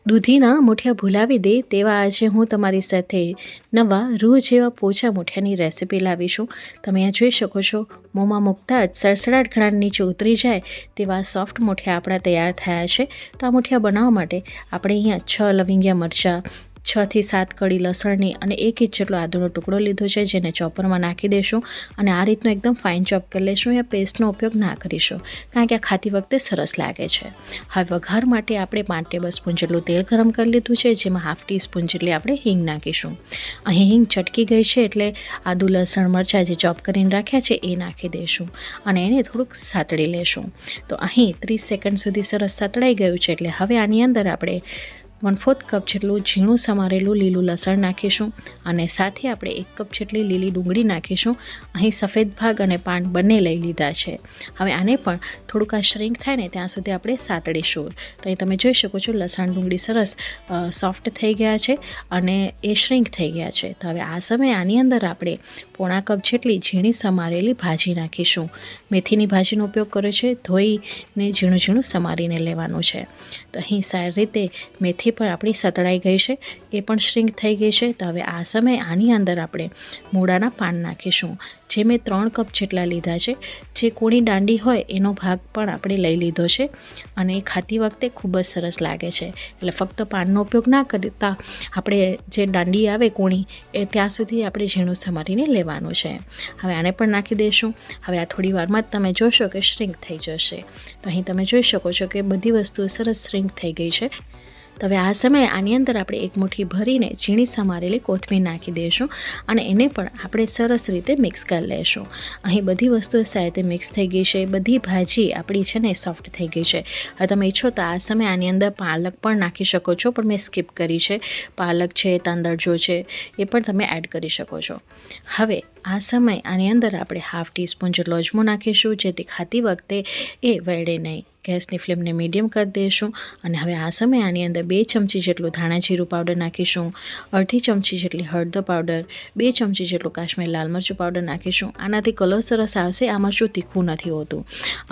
દૂધીના મૂઠિયા ભૂલાવી દે તેવા આજે હું તમારી સાથે નવા રૂ જેવા પોચા મૂઠિયાની રેસીપી લાવીશું. તમે આ જોઈ શકો છો, મોંમાં મૂકતા જ સડસડાટ ઘણા નીચે ઉતરી જાય તેવા સોફ્ટ મૂઠિયા આપણા તૈયાર થયા છે. તો આ મૂઠિયા બનાવવા માટે આપણે અહીંયા 6 લવિંગિયા મરચાં, 6 થી 7 કળી લસણની અને 1 ઇંચ જેટલો આદુનો ટુકડો લીધો છે, જેને ચોપરમાં નાખી દઈશું અને આ રીતનો એકદમ ફાઇન ચોપ કરી લઈશું. યા પેસ્ટનો ઉપયોગ ના કરીશું, કારણ કે આ ખાતી વખતે સરસ લાગે છે. હવે વઘાર માટે આપણે 5 ટેબલસ્પૂન જેટલું તેલ ગરમ કરી લીધું છે, જેમાં ½ ટીસ્પૂન જેટલી આપણે હિંગ નાખીશું. અહીં હિંગ ચટકી ગઈ છે એટલે આદુ લસણ મરચાં જે ચોપ કરીને રાખ્યા છે એ નાખી દઈશું અને એને થોડુંક સાતળી લેશું. તો અહીં 30 સેકન્ડ સુધી સરસ સાતળાઈ ગયું છે, એટલે હવે આની અંદર આપણે 1/4 કપ જેટલું ઝીણું સમારેલું લીલું લસણ નાખીશું અને સાથે આપણે 1 કપ જેટલી લીલી ડુંગળી નાખીશું. અહીં સફેદ ભાગ અને પાન બંને લઈ લીધા છે. હવે આને પણ થોડુંક આ શ્રિંક થાય ને ત્યાં સુધી આપણે સાતળીશું. તો અહીં તમે જોઈ શકો છો, લસણ ડુંગળી સરસ સોફ્ટ થઈ ગયા છે અને એ શ્રિંક થઈ ગયા છે. તો હવે આ સમયે આની અંદર આપણે 1/4 કપ જેટલી ઝીણી સમારેલી ભાજી નાખીશું. મેથીની ભાજીનો ઉપયોગ કર્યો છે, ધોઈને ઝીણું ઝીણું સમારીને લેવાનું છે. તો અહીં સારી રીતે મેથી પણ આપણી સતળાઈ ગઈ છે, એ પણ શ્રિંક થઈ ગઈ છે. તો હવે આ સમયે આની અંદર આપણે મૂળાના પાન નાખીશું, જે મેં 3 કપ જેટલા લીધા છે. જે કોણી દાંડી હોય એનો ભાગ પણ આપણે લઈ લીધો છે અને એ ખાતી વખતે ખૂબ જ સરસ લાગે છે. એટલે ફક્ત પાનનો ઉપયોગ ના કરતા આપણે જે દાંડી આવે કોણી એ ત્યાં સુધી આપણે ઝીણું સમારીને લેવાનું છે. હવે આને પણ નાખી દઈશું. હવે આ થોડી વારમાં જ તમે જોશો કે શ્રિંક થઈ જશે. તો અહીં તમે જોઈ શકો છો કે બધી વસ્તુઓ સરસ શ્રિંક થઈ ગઈ છે. તો હવે આ સમયે આની અંદર આપણે એક મુઠ્ઠી ભરીને ઝીણી સમારેલી કોથમીર નાખી દઈશું અને એને પણ આપણે સરસ રીતે મિક્સ કરી લઈશું. અહીં બધી વસ્તુઓ સાથે મિક્સ થઈ ગઈ છે. બધી ભાજી આપણી છે ને સોફ્ટ થઈ ગઈ છે. હવે તમે ઈચ્છો તો આ સમયે આની અંદર પાલક પણ નાખી શકો છો, પણ મેં સ્કીપ કરી છે. પાલક છે, તાંદળજો છે, એ પણ તમે એડ કરી શકો છો. હવે આ સમયે આની અંદર આપણે ½ ટીસ્પૂન જેટલો અજમો નાખીશું, જેથી ખાતી વખતે એ વળે નહીં. ગેસની ફ્લેમને મીડિયમ કરી દઈશું અને હવે આ સમયે આની અંદર 2 ચમચી જેટલું ધાણા જીરું પાવડર નાખીશું, અડધી ચમચી જેટલી હળદર પાવડર, 2 ચમચી જેટલું કાશ્મીર લાલ મરચું પાવડર નાખીશું. આનાથી કલર સરસ આવશે. આ મરચું તીખું નથી હોતું.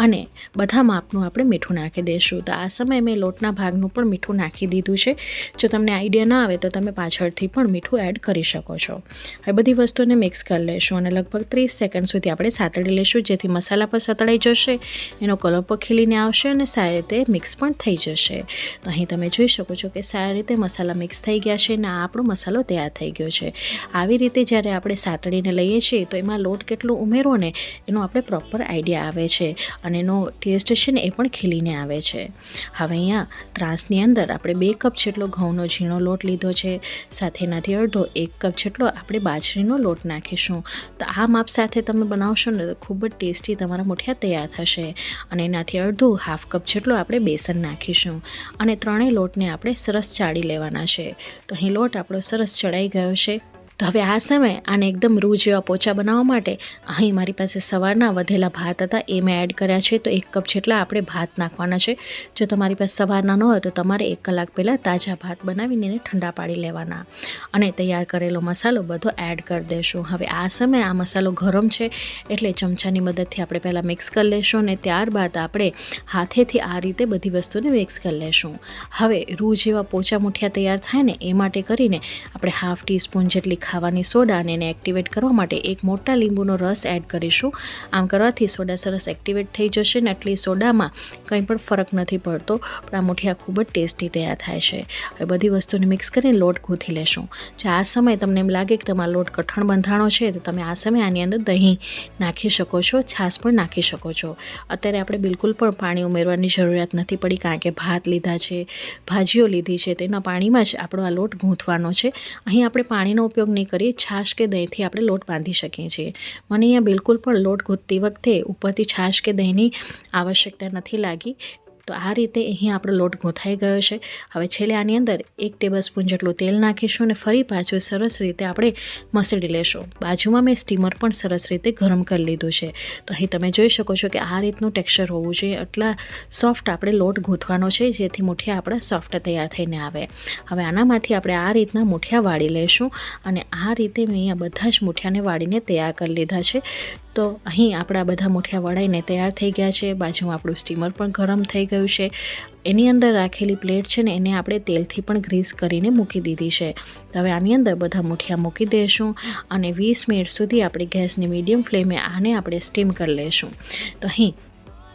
અને બધા માપનું આપણે મીઠું નાખી દઈશું. તો આ સમયે મેં લોટના ભાગનું પણ મીઠું નાખી દીધું છે. જો તમને આઈડિયા ના આવે તો તમે પાછળથી પણ મીઠું એડ કરી શકો છો. હવે બધી વસ્તુને મિક્સ કરી લઈશું અને લગભગ 30 સેકન્ડ સુધી આપણે સાતળી લઈશું, જેથી મસાલા પર સતળાઈ જશે, એનો કલર પર ખીલીને આવશે અને સારી રીતે મિક્સ પણ થઈ જશે. તો અહીં તમે જોઈ શકો છો કે સારી રીતે મસાલા મિક્સ થઈ ગયા છે અને આ આપણો મસાલો તૈયાર થઈ ગયો છે. આવી રીતે જ્યારે આપણે સાતળીને લઈએ છીએ તો એમાં લોટ કેટલો ઉમેરો ને એનો આપણે પ્રોપર આઈડિયા આવે છે અને એનો ટેસ્ટ છે ને એ પણ ખીલીને આવે છે. હવે અહીંયા ત્રાસની અંદર આપણે 2 કપ જેટલો ઘઉંનો ઝીણો લોટ લીધો છે. સાથે એનાથી અડધો 1 કપ જેટલો આપણે બાજરીનો લોટ નાખીશું. તો આ માપ સાથે તમે બનાવશો ને તો ખૂબ જ ટેસ્ટી તમારા મૂઠિયા તૈયાર થશે. અને એનાથી અડધું ½ કપ જેટલો આપણે બેસન નાખીશું અને ત્રણેય લોટને આપણે સરસ ચાળી લેવાના છે. તો અહીં લોટ આપણો સરસ ચડાઈ ગયો છે. તો હવે આ સમયે આને એકદમ રૂ જેવા પોચા બનાવવા માટે અહીં મારી પાસે સવારના વધેલા ભાત હતા, એ મેં એડ કર્યા છે. તો 1 કપ જેટલા આપણે ભાત નાખવાના છે. જો તમારી પાસે સવારના ન હોય તો તમારે 1 કલાક પહેલાં તાજા ભાત બનાવીને એને ઠંડા પાડી લેવાના અને તૈયાર કરેલો મસાલો બધો એડ કરી દઈશું. હવે આ સમયે આ મસાલો ગરમ છે એટલે ચમચાની મદદથી આપણે પહેલાં મિક્સ કરી લઈશું અને ત્યારબાદ આપણે હાથેથી આ રીતે બધી વસ્તુને મિક્સ કરી લઈશું. હવે રૂ જેવા પોચા મૂઠિયા તૈયાર થાય ને એ માટે કરીને આપણે ½ ટીસ્પૂન જેટલી ખાવાની સોડા અને એને એક્ટિવેટ કરવા માટે 1 મોટા લીંબુનો રસ એડ કરીશું. આમ કરવાથી સોડા સરસ એક્ટિવેટ થઈ જશે ને એટલી સોડામાં કંઈ પણ ફરક નથી પડતો, પણ આ મૂઠિયા ખૂબ જ ટેસ્ટી તૈયાર થાય છે. હવે બધી વસ્તુને મિક્સ કરીને લોટ ગૂંથી લેશું. જો આ સમયે તમને એમ લાગે કે તમારો લોટ કઠણ બંધાણો છે તો તમે આ સમયે આની અંદર દહીં નાખી શકો છો, છાશ પણ નાખી શકો છો. અત્યારે આપણે બિલકુલ પણ પાણી ઉમેરવાની જરૂરિયાત નથી પડી, કારણ કે ભાત લીધા છે, ભાજીઓ લીધી છે, તેના પાણીમાં જ આપણો આ લોટ ગૂંથવાનો છે. અહીં આપણે પાણીનો ઉપયોગ નહીં કરીએ, છાશ કે દહીંથી આપણે લોટ બાંધી શકીએ છીએ. મને અહીંયા બિલકુલ પણ લોટ ગૂંથતી વખતે ઉપરથી છાશ કે દહીંની આવશ્યકતા નથી લાગી. તો આ રીતે અહીં આપણો લોટ ગૂંથાઈ ગયો છે. હવે છેલ્લે આની અંદર 1 ટેબલસ્પૂન જેટલું તેલ નાખીશું અને ફરી પાછું સરસ રીતે આપણે મસળી લેશું. બાજુમાં મેં સ્ટીમર પણ સરસ રીતે ગરમ કરી લીધું છે. તો અહીં તમે જોઈ શકો છો કે આ રીતનું ટેક્સચર હોવું જોઈએ. એટલા સોફ્ટ આપણે લોટ ગૂંથવાનો છે, જેથી મૂઠિયા આપણા સોફ્ટ તૈયાર થઈને આવે. હવે આનામાંથી આપણે આ રીતના મૂઠિયા વાળી લઈશું અને આ રીતે મેં અહીંયા બધા જ મૂઠિયાને વાળીને તૈયાર કરી લીધા છે. તો અહીં આપણા બધા મુઠિયા વળાઈને તૈયાર થઈ ગયા છે. બાજુમાં આપણું સ્ટીમર પણ ગરમ થઈ ગયું છે. એની અંદર રાખેલી પ્લેટ છે ને એને આપણે તેલથી પણ ગ્રીસ કરીને મૂકી દીધી છે. તો હવે આની અંદર બધા મુઠિયા મૂકી દઈશું અને 20 મિનિટ સુધી આપણે ગેસની મીડિયમ ફ્લેમે આને આપણે સ્ટીમ કરી લઈશું. તો અહીં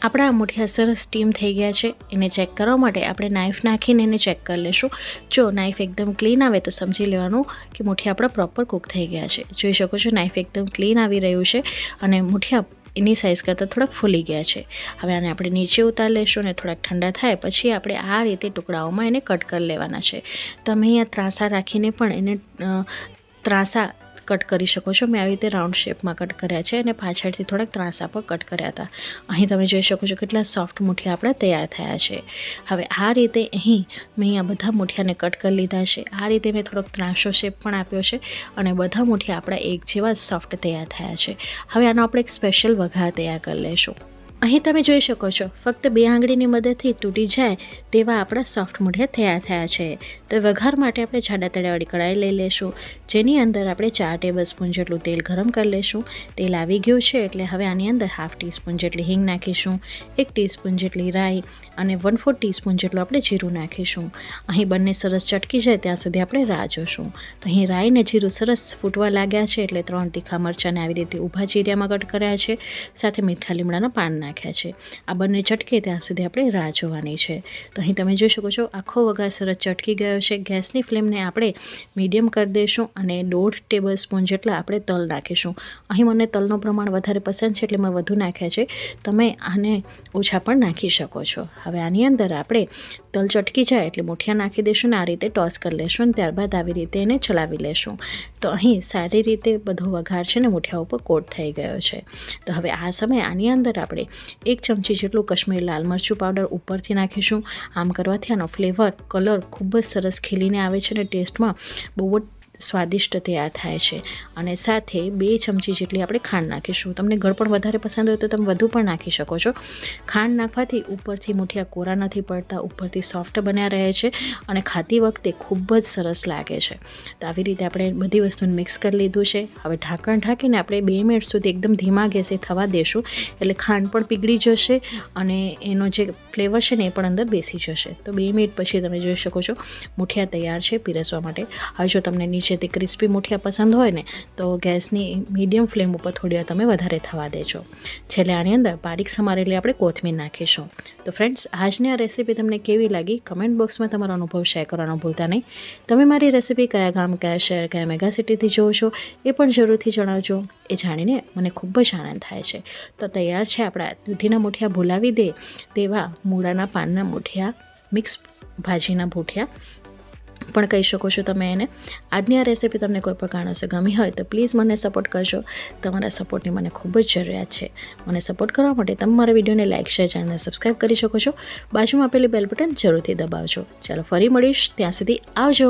આપણા મુઠિયા સરસ સ્ટીમ થઈ ગયા છે. એને ચેક કરવા માટે આપણે નાઈફ નાખીને એને ચેક કરી લઈશું. જો નાઈફ એકદમ ક્લીન આવે તો સમજી લેવાનું કે મુઠિયા આપણા પ્રોપર કૂક થઈ ગયા છે. જોઈ શકો છો નાઈફ એકદમ ક્લીન આવી રહ્યું છે અને મુઠિયા એની સાઇઝ કરતાં થોડાક ફૂલી ગયા છે. હવે આને આપણે નીચે ઉતારી લઈશું અને થોડાક ઠંડા થાય પછી આપણે આ રીતે ટુકડાઓમાં એને કટ કરી લેવાના છે. તમે અહીંયા ત્રાંસા રાખીને પણ એને ત્રાંસા કટ કરી શકો છો. મેં આવી રીતે રાઉન્ડ શેપમાં કટ કર્યા છે અને પાછળથી થોડાક ત્રાંસા પર કટ કર્યા હતા. અહીં તમે જોઈ શકો છો કેટલા સોફ્ટ મુઠિયા આપણા તૈયાર થયા છે. હવે આ રીતે અહીં મેં અહીંયા બધા મુઠિયાને કટ કરી લીધા છે. આ રીતે મેં થોડોક ત્રાંસો શેપ પણ આપ્યો છે અને બધા મુઠિયા આપણા એક જેવા સોફ્ટ તૈયાર થયા છે. હવે આનો આપણે એક સ્પેશિયલ વઘાર તૈયાર કરી લઈશું. અહીં તમે જોઈ શકો છો ફક્ત 2 આંગળીની મદદથી તૂટી જાય તેવા આપણા સોફ્ટ મુઠિયા તૈયાર થયા છે. તો વઘાર માટે આપણે જાડા તળિયાવાળી કઢાઈ લઈ લઈશું જેની અંદર આપણે 4 ટેબલ સ્પૂન જેટલું તેલ ગરમ કરી લઈશું. તેલ આવી ગયું છે એટલે હવે આની અંદર 1/2 ટીસ્પૂન જેટલી હિંગ નાખીશું, 1 ટીસ્પૂન જેટલી રાઈ અને 1/4 ટીસ્પૂન જેટલું આપણે જીરું નાખીશું. અહીં બંને સરસ ચટકી જાય ત્યાં સુધી આપણે રાહ જોશું. તો અહીં રાઈ અને જીરું સરસ ફૂટવા લાગ્યા છે એટલે 3 તીખા મરચાંને આવી રીતે ઊભા ચીરિયામાં કટ કર્યા છે, સાથે મીઠા લીમડાના પાન નાખ્યા છે. આ બંને ચટકે ત્યાં સુધી આપણે રાહ જોવાની છે. તો અહીં તમે જોઈ શકો છો આખો વઘાર સરસ ચટકી ગયો છે. ગેસની ફ્લેમને આપણે મીડિયમ કરી દઈશું અને 1/2 ટેબલ સ્પૂન જેટલા આપણે તલ નાખીશું. અહીં મને તલનું પ્રમાણ વધારે પસંદ છે એટલે મેં વધુ નાખ્યા છે. તમે આને ઓછા પણ નાખી શકો છો. હવે આની અંદર આપણે તલ ચટકી જાય એટલે મુઠિયા નાખી દઈશું ને આ રીતે ટોસ કરી લઈશું અને ત્યારબાદ આવી રીતે એને ચલાવી લઈશું. તો અહીં સારી રીતે બધો વઘાર છે ને મુઠિયા ઉપર કોટ થઈ ગયો છે. તો હવે આ સમયે આની અંદર આપણે 1 ચમચી જેટલું કાશ્મીરી લાલ મરચું પાવડર ઉપરથી નાખીશું. આમ કરવાથી આનો ફ્લેવર કલર ખૂબ જ સરસ ખીલીને આવે છે અને ટેસ્ટમાં બહુ જ સ્વાદિષ્ટ તૈયાર થાય છે. અને સાથે 2 ચમચી જેટલી આપણે ખાંડ નાખીશું. તમને ગળ પણ વધારે પસંદ હોય તો તમે વધુ પણ નાખી શકો છો. ખાંડ નાખવાથી ઉપરથી મુઠિયા કોરા નથી પડતા, ઉપરથી સોફ્ટ બન્યા રહે છે અને ખાતી વખતે ખૂબ જ સરસ લાગે છે. તો આવી રીતે આપણે બધી વસ્તુને મિક્સ કરી લીધું છે. હવે ઢાંકણ ઢાંકીને આપણે 2 મિનિટ સુધી એકદમ ધીમા ગેસે થવા દેશું એટલે ખાંડ પણ પીગળી જશે અને એનો જે ફ્લેવર છે ને એ પણ અંદર બેસી જશે. તો 2 મિનિટ પછી તમે જોઈ શકો છો મુઠિયા તૈયાર છે પીરસવા માટે. હવે જો તમને નીચેથી ક્રિસ્પી મુઠિયા પસંદ હોય ને તો ગેસની મીડિયમ ફ્લેમ ઉપર થોડી વાર તમે વધારે થવા દેજો. છેલ્લે આની અંદર બારીક સમારેલી આપણે કોથમીર નાખીશું. તો ફ્રેન્ડ્સ આજની આ રેસીપી તમને કેવી લાગી કમેન્ટ બોક્સમાં તમારો અનુભવ શેર કરવાનો ભૂલતા નહીં. તમે મારી રેસીપી કયા ગામ, કયા શહેર, કયા મેગા સિટીથી જોવો છો એ પણ જરૂરથી જણાવજો. એ જાણીને મને ખૂબ જ આનંદ થાય છે. તો તૈયાર છે આપણા દૂધીના મુઠિયા ભૂલાવી દે તેવા મૂળાના પાનના મુઠિયા, મિક્સ ભાજીના મુઠિયા પણ કહી શકો છો તમે એને. આજની આ રેસીપી તમને કોઈ પણ કારણોસર ગમી હોય તો પ્લીઝ મને સપોર્ટ કરજો. તમારા સપોર્ટની મને ખૂબ જ જરૂરિયાત છે. મને સપોર્ટ કરવા માટે તમે મારા વિડીયોને લાઇક, શેર, ચેનલને સબસ્ક્રાઈબ કરી શકો છો. બાજુમાં આપેલી બેલ બટન જરૂરથી દબાવજો. ચાલો ફરી મળીશ, ત્યાં સુધી આવજો.